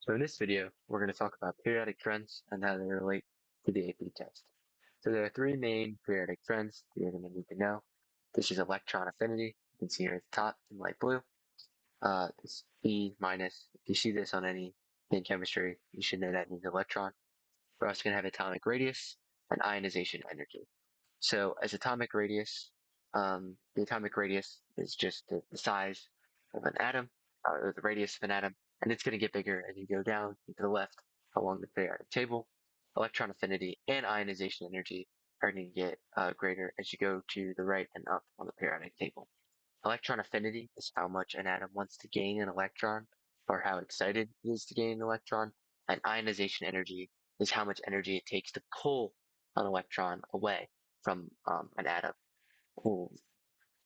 So in this video, we're going to talk about periodic trends and how they relate to the AP test. So there are three main periodic trends that you're going to need to know. This is electron affinity. You can see here at the top in light blue. This E minus. If you see this on any in chemistry, you should know that means electron. We're also going to have atomic radius and ionization energy. So as atomic radius, the atomic radius is just the size of an atom, or the radius of an atom, and it's going to get bigger as you go down to the left along the periodic table. Electron affinity and ionization energy are going to get greater as you go to the right and up on the periodic table. Electron affinity is how much an atom wants to gain an electron or how excited it is to gain an electron. And ionization energy is how much energy it takes to pull an electron away from an atom. Ooh.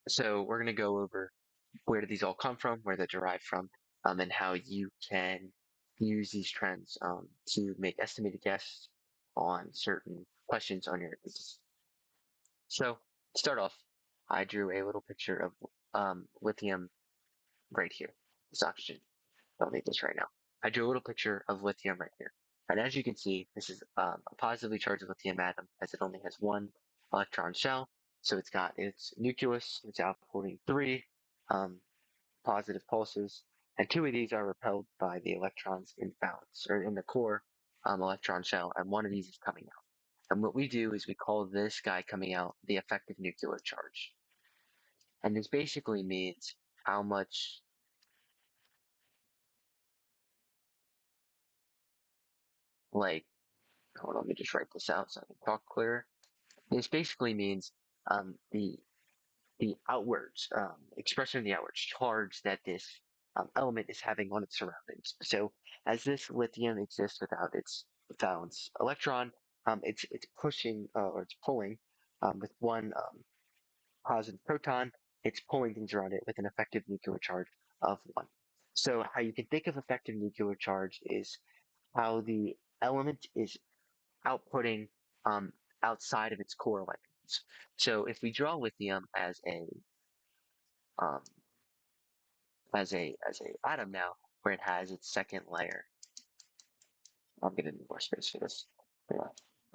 So we're going to go over where do these all come from, where they're derived from, and how you can use these trends to make estimated guesses on certain questions on your quizzes. So to start off, I drew a little picture of lithium right here. This oxygen. I'll make this right now. I drew a little picture of lithium right here. And as you can see, this is a positively charged lithium atom as it only has one electron shell. So it's got its nucleus, it's outputting three um, positive pulses, and two of these are repelled by the electrons in valence or in the core electron shell, and one of these is coming out. And what we do is we call this guy coming out the effective nuclear charge. And this basically means how much, like, hold on, let me just write this out so I can talk clearer. This basically means the outwards expression of the outwards charge that this element is having on its surroundings. So as this lithium exists without its valence electron, it's pushing or it's pulling with one positive proton. It's pulling things around it with an effective nuclear charge of one. So how you can think of effective nuclear charge is how the element is outputting um, outside of its core electrons. So if we draw lithium um, as a atom now, where it has its second layer, I'm gonna need more space for this. Yeah.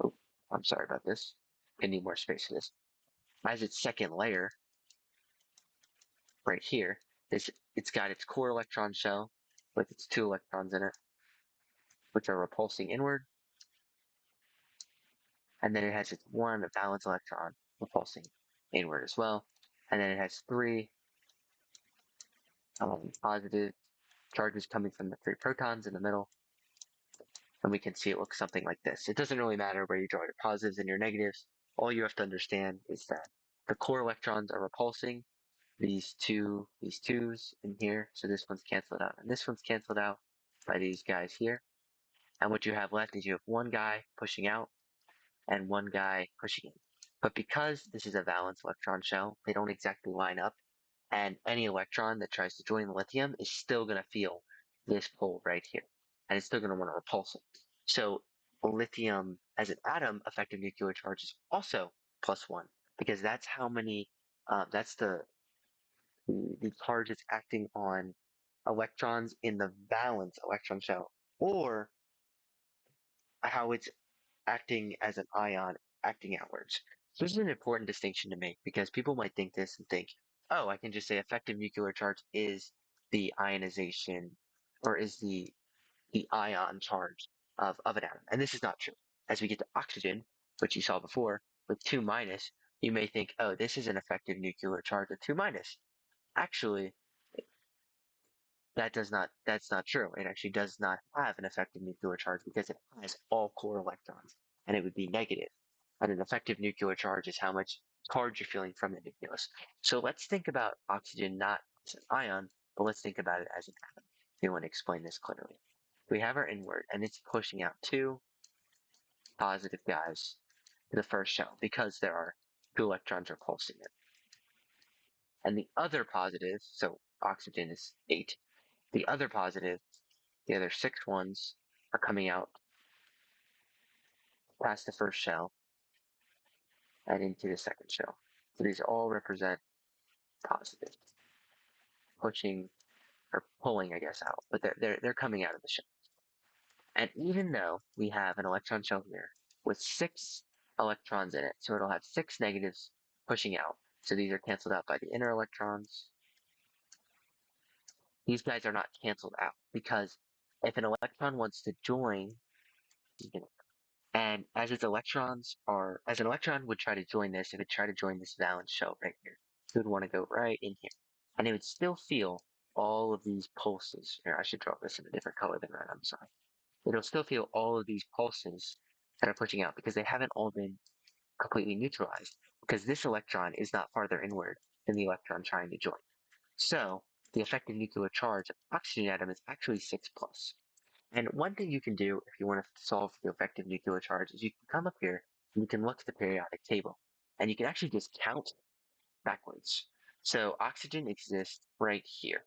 Oh, I'm sorry about this. I need more space for this. As its second layer, right here, it's got its core electron shell with its two electrons in it, which are repulsing inward, and then it has its one valence electron repulsing inward as well, and then it has three positive charges coming from the three protons in the middle, and we can see it looks something like this. It doesn't really matter where you draw your positives and your negatives. All you have to understand is that the core electrons are repulsing these twos in here, so this one's canceled out, and this one's canceled out by these guys here. And what you have left is you have one guy pushing out and one guy pushing in. But because this is a valence electron shell, they don't exactly line up, and any electron that tries to join the lithium is still going to feel this pull right here, and it's still going to want to repulse it. So lithium as an atom effective nuclear charge is also +1 because that's how many, that's the charge is acting on electrons in the valence electron shell, or how it's acting as an ion acting outwards. So this is an important distinction to make because people might think this and think, oh, I can just say effective nuclear charge is the ionization or is the ion charge of an atom. And this is not true. As we get to oxygen, which you saw before, with 2 minus, you may think, oh, this is an effective nuclear charge of 2 minus. Actually, that's not true. It actually does not have an effective nuclear charge because it has all core electrons, and it would be negative. And an effective nuclear charge is how much charge you're feeling from the nucleus. So let's think about oxygen not as an ion, but let's think about it as an atom. If you want to explain this clearly. We have our inward, and it's pushing out two positive guys to the first shell because there are two electrons repulsing it. And the other positive, so oxygen is 8, the other positive, the other 6 ones are coming out past the first shell and into the second shell. So these all represent positive, pushing or pulling, I guess, out, but they're coming out of the shell. And even though we have an electron shell here with 6 electrons in it, so it'll have 6 negatives pushing out. So these are canceled out by the inner electrons. These guys are not canceled out because if an electron wants to join, and as an electron would try to join this, it would try to join this valence shell right here. So it would want to go right in here. And it would still feel all of these pulses. Here, I should draw this in a different color than that, I'm sorry. It'll still feel all of these pulses that are pushing out because they haven't all been completely neutralized because this electron is not farther inward than the electron trying to join. So the effective nuclear charge of the oxygen atom is actually 6 plus. And one thing you can do if you want to solve for the effective nuclear charge is you can come up here and you can look at the periodic table and you can actually just count backwards. So oxygen exists right here,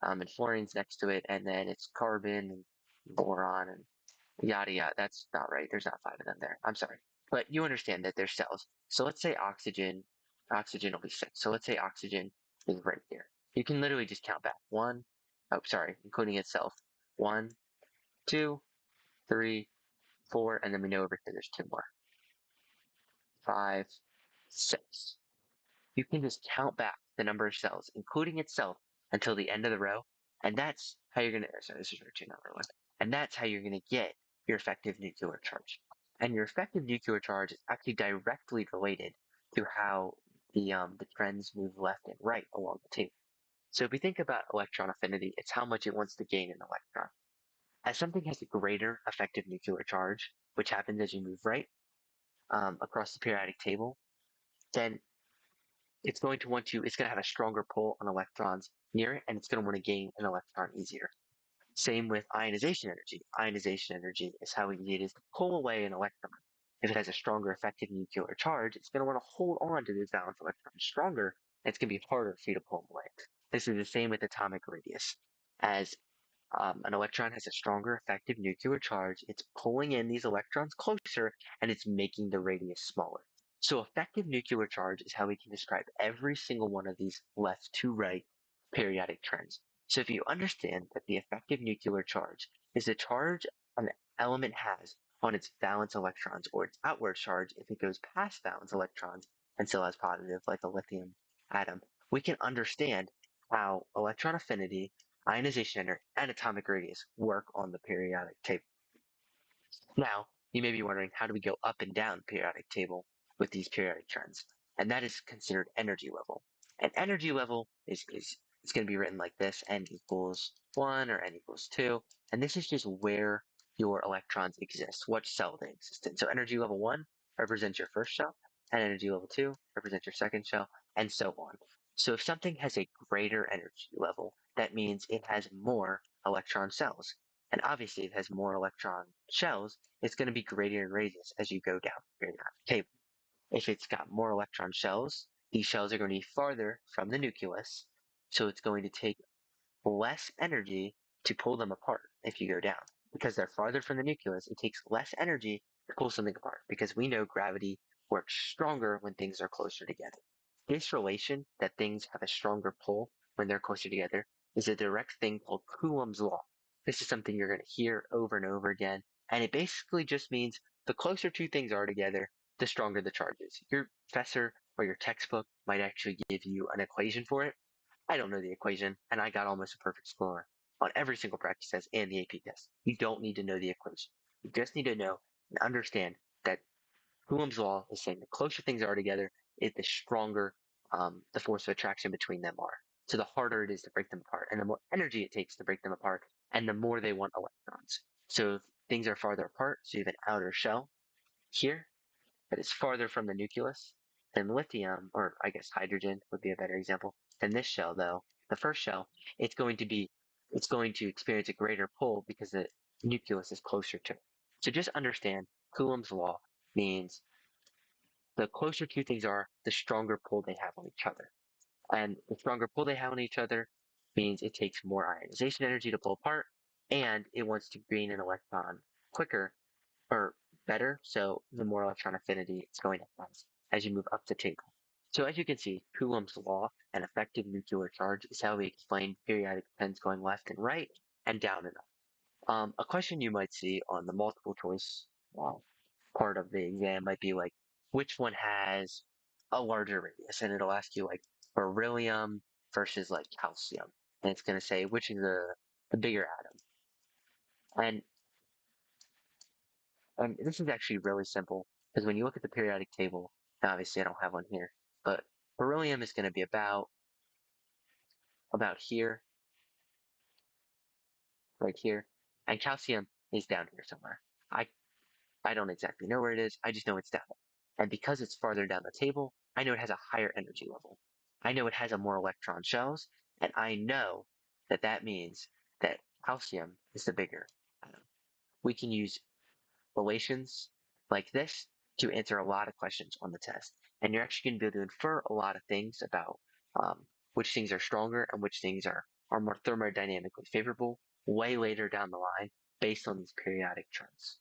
and fluorine's next to it, and then it's carbon and boron and yada yada. That's not right. There's not 5 of them there. I'm sorry. But you understand that there's cells. So let's say oxygen will be 6. So let's say oxygen is right here. You can literally just count back. Including itself. 1, 2, 3, 4, and then we know over here there's 2 more. 5, 6. You can just count back the number of cells, including itself, until the end of the row, and that's how you're gonna. Sorry, this is row 2, not row 1. And that's how you're gonna get your effective nuclear charge. And your effective nuclear charge is actually directly related to how the trends move left and right along the table. So if we think about electron affinity, it's how much it wants to gain an electron. As something has a greater effective nuclear charge, which happens as you move right across the periodic table, then it's going to have a stronger pull on electrons near it, and it's going to want to gain an electron easier. Same with ionization energy. Ionization energy is how easy it is to pull away an electron. If it has a stronger effective nuclear charge, it's going to want to hold on to this valence electron stronger, and it's going to be harder for you to pull them away. This is the same with atomic radius. As an electron has a stronger effective nuclear charge. It's pulling in these electrons closer and it's making the radius smaller. So effective nuclear charge is how we can describe every single one of these left to right periodic trends. So if you understand that the effective nuclear charge is the charge an element has on its valence electrons or its outward charge if it goes past valence electrons and still has positive like a lithium atom, we can understand how electron affinity, ionization energy, and atomic radius work on the periodic table. Now, you may be wondering, how do we go up and down the periodic table with these periodic trends? And that is considered energy level. And energy level is going to be written like this: n equals 1 or n equals 2. And this is just where your electrons exist, what cell they exist in. So energy level 1 represents your first shell, and energy level 2 represents your second shell, and so on. So if something has a greater energy level, that means it has more electron cells. And obviously, if it has more electron shells, it's going to be greater in radius as you go down the table. If it's got more electron shells, these shells are going to be farther from the nucleus, so it's going to take less energy to pull them apart if you go down. Because they're farther from the nucleus, it takes less energy to pull something apart because we know gravity works stronger when things are closer together. This relation that things have a stronger pull when they're closer together is a direct thing called Coulomb's law. This is something you're going to hear over and over again, and it basically just means the closer two things are together, the stronger the charge is. Your professor or your textbook might actually give you an equation for it. I don't know the equation, and I got almost a perfect score on every single practice test and the AP test. You don't need to know the equation. You just need to know and understand that Coulomb's law is saying the closer things are together, the stronger the force of attraction between them are. So the harder it is to break them apart, and the more energy it takes to break them apart, and the more they want electrons. So if things are farther apart, so you have an outer shell here that is farther from the nucleus than lithium, or I guess hydrogen would be a better example, than this shell though, the first shell, it's going to experience a greater pull because the nucleus is closer to it. So just understand Coulomb's law means the closer two things are, the stronger pull they have on each other. And the stronger pull they have on each other means it takes more ionization energy to pull apart, and it wants to gain an electron quicker or better. So the more electron affinity it's going to have as you move up the table. So as you can see, Coulomb's law and effective nuclear charge is how we explain periodic trends going left and right and down and up. A question you might see on the multiple choice uh, part of the exam might be like, which one has a larger radius? And it'll ask you like beryllium versus like calcium. And it's going to say which is the bigger atom. And, and this is actually really simple because when you look at the periodic table, obviously I don't have one here, but beryllium is going to be about here, right here, and calcium is down here somewhere. I I don't exactly know where it is. I just know it's down there. And because it's farther down the table, I know it has a higher energy level. I know it has a more electron shells, and I know that that means that calcium is the bigger atom. We can use relations like this to answer a lot of questions on the test. And you're actually going to be able to infer a lot of things about which things are stronger and which things are more thermodynamically favorable way later down the line based on these periodic charts.